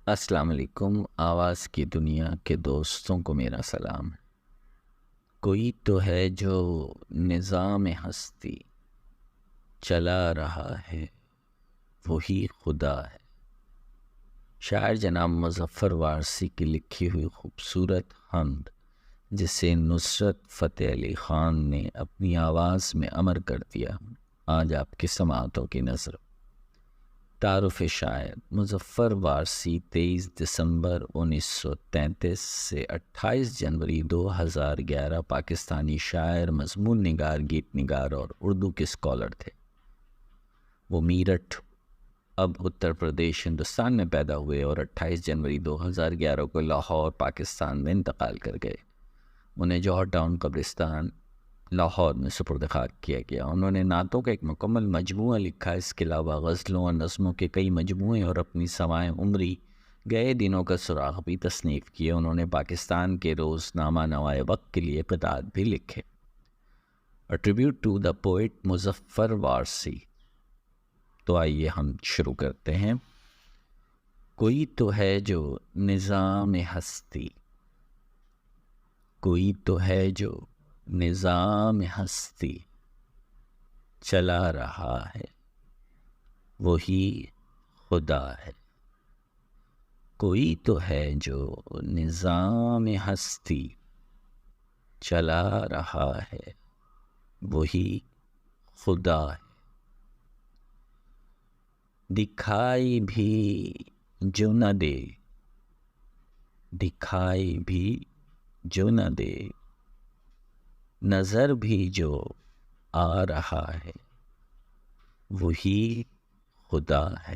السلام علیکم۔ آواز کی دنیا کے دوستوں کو میرا سلام ہے۔ کوئی تو ہے جو نظام ہستی چلا رہا ہے، وہی خدا ہے۔ شاعر جناب مظفر وارثی کی لکھی ہوئی خوبصورت حمد، جسے نصرت فتح علی خان نے اپنی آواز میں امر کر دیا، آج آپ کی سماعتوں کی نظر۔ تعارف شاعر: مظفر وارثی 23 دسمبر 1933 سے 28 جنوری 2011 پاکستانی شاعر، مضمون نگار، گیت نگار اور اردو کے اسکالر تھے۔ وہ میرٹھ، اب اتر پردیش، ہندوستان میں پیدا ہوئے اور 28 جنوری 2011 کو لاہور، پاکستان میں انتقال کر گئے۔ انہیں جوہر ٹاؤن قبرستان، لاہور میں سپرد خاک کیا گیا۔ انہوں نے نعتوں کا ایک مکمل مجموعہ لکھا، اس کے علاوہ غزلوں اور نظموں کے کئی مجموعے اور اپنی سوائے عمری گئے دنوں کا سراغ بھی تصنیف کیے۔ انہوں نے پاکستان کے روزنامہ نوائے وقت کے لیے قطعات بھی لکھے۔ A tribute to the poet Muzaffar Warsi. تو آئیے ہم شروع کرتے ہیں۔ کوئی تو ہے جو نظام ہستی، کوئی تو ہے جو نظام ہستی چلا رہا ہے، وہی خدا ہے۔ کوئی تو ہے جو نظام ہستی چلا رہا ہے، وہی خدا ہے۔ دکھائی بھی جو نہ دے، دکھائی بھی جو نہ دے، نظر بھی جو آ رہا ہے، وہی خدا ہے۔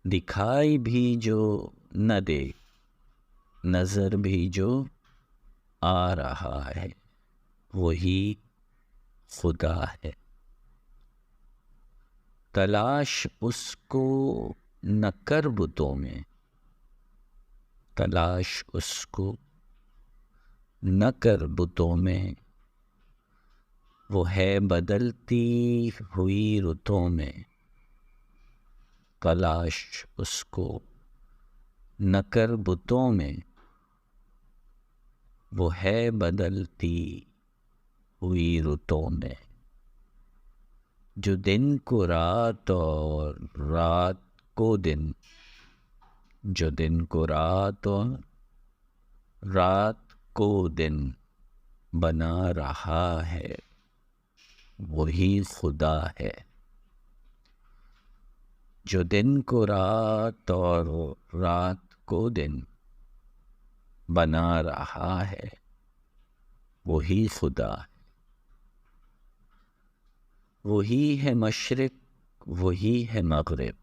دکھائی بھی جو نہ دے، نظر بھی جو آ رہا ہے، وہی خدا ہے۔ تلاش اس کو نہ کر بتوں میں، تلاش اس کو نہ کر بتوں میں، وہ ہے بدلتی ہوئی رتوں میں۔ تلاش اس کو نہ کر بتوں میں، وہ ہے بدلتی ہوئی رتوں میں۔ جو دن کو رات اور رات کو دن، جو دن کو رات اور رات کو دن بنا رہا ہے، وہی خدا ہے۔ جو دن کو رات اور رات کو دن بنا رہا ہے، وہی خدا ہے۔ وہی ہے مشرق، وہی ہے مغرب،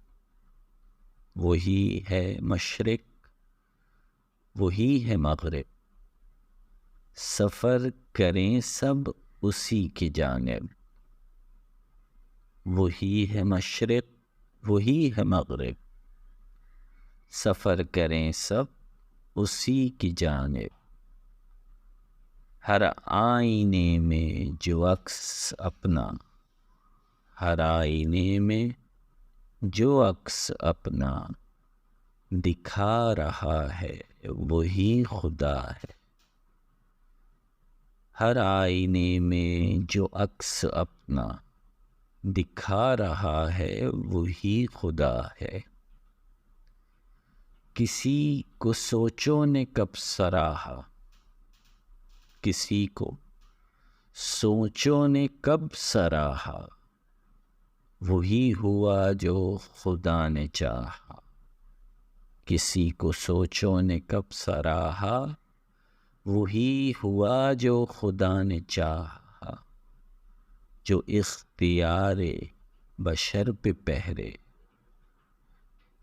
وہی ہے مشرق، وہی ہے مغرب، سفر کریں سب اسی کی جانب۔ وہی ہے مشرق، وہی ہے مغرب، سفر کریں سب اسی کی جانب۔ ہر آئینے میں جو عکس اپنا، ہر آئینے میں جو عکس اپنا دکھا رہا ہے، وہی خدا ہے۔ ہر آئینے میں جو عکس اپنا دکھا رہا ہے، وہی خدا ہے۔ کسی کو سوچوں نے کب سراہا، کسی کو سوچوں نے کب سراہا، وہی ہوا جو خدا نے چاہا۔ کسی کو سوچوں نے کب سراہا، وہی ہوا جو خدا نے چاہا۔ جو اختیار بشر پہ پہرے،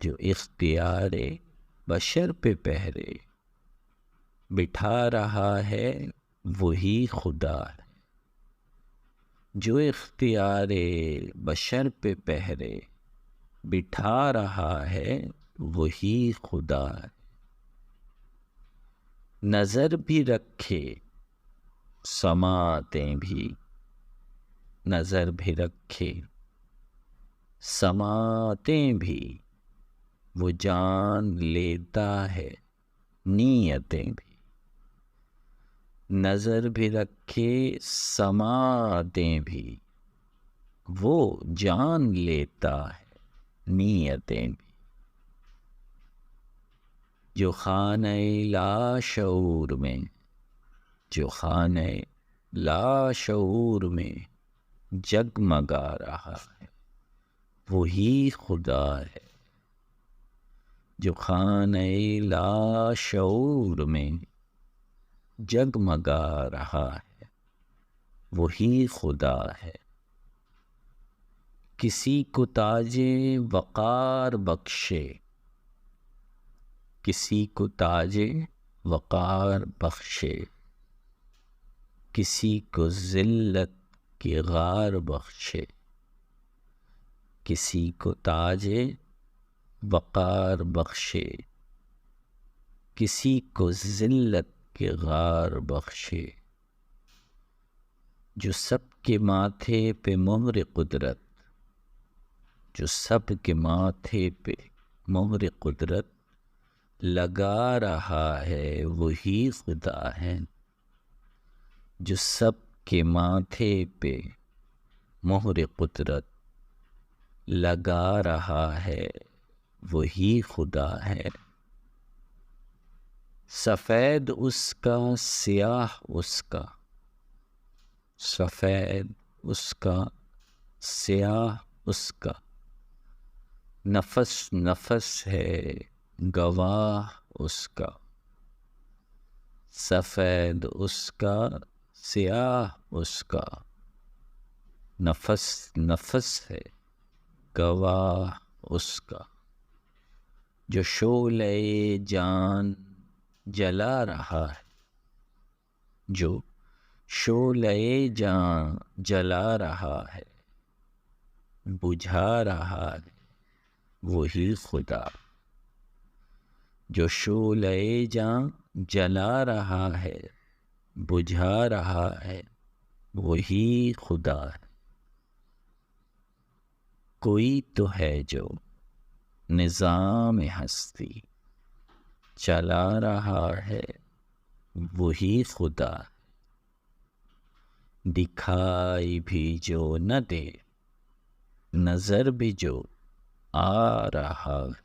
جو اختیار بشر پہ پہرے بٹھا رہا ہے، وہی خدا ہے۔ جو اختیار بشر پہ پہرے بٹھا رہا ہے، وہی خدا ہے۔ نظر بھی رکھے سماعتیں بھی، نظر بھی رکھے سماعتیں بھی، وہ جان لیتا ہے نیتیں بھی، نظر بھی رکھے سماعتیں بھی، وہ جان لیتا ہے نیتیں بھی، جو خانہ لاشعور میں، جو خانہ لاشعور میں جگمگا رہا ہے وہی خدا ہے، جو خانہ لاشعور میں جگمگا رہا ہے وہی خدا ہے، کسی کو تاج وقار بخشے، کسی کو تاج وقار بخشے، کسی کو ذلت کی غار بخشے، کسی کو تاج وقار بخشے، کسی کو ذلت کی غار بخشے، جو سب کے ماتھے پہ مہر قدرت، جو سب کے ماتھے پہ مہر قدرت لگا رہا ہے وہی خدا ہے، جو سب کے ماتھے پہ مہر قدرت لگا رہا ہے وہی خدا ہے، سفید اس کا سیاہ اس کا، سفید اس کا سیاہ اس کا، نفس نفس ہے گواہ اس کا، سفید اس کا سیاہ اس کا، نفس نفس ہے گواہ اس کا، جو شعلہ جان جلا رہا ہے، جو شعلہ جان جلا رہا ہے بجھا رہا ہے وہی خدا، جو شعلہ جان جلا رہا ہے بجھا رہا ہے وہی خدا ہے، کوئی تو ہے جو نظام ہستی چلا رہا ہے وہی خدا، دکھائی بھی جو نہ دے نظر بھی جو آ رہا ہے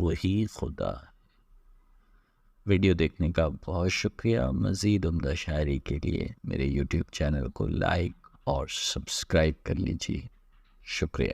وہی خدا۔ ویڈیو دیکھنے کا بہت شکریہ، مزید عمدہ شاعری کے لیے میرے یوٹیوب چینل کو لائک اور سبسکرائب کر لیجیے، شکریہ۔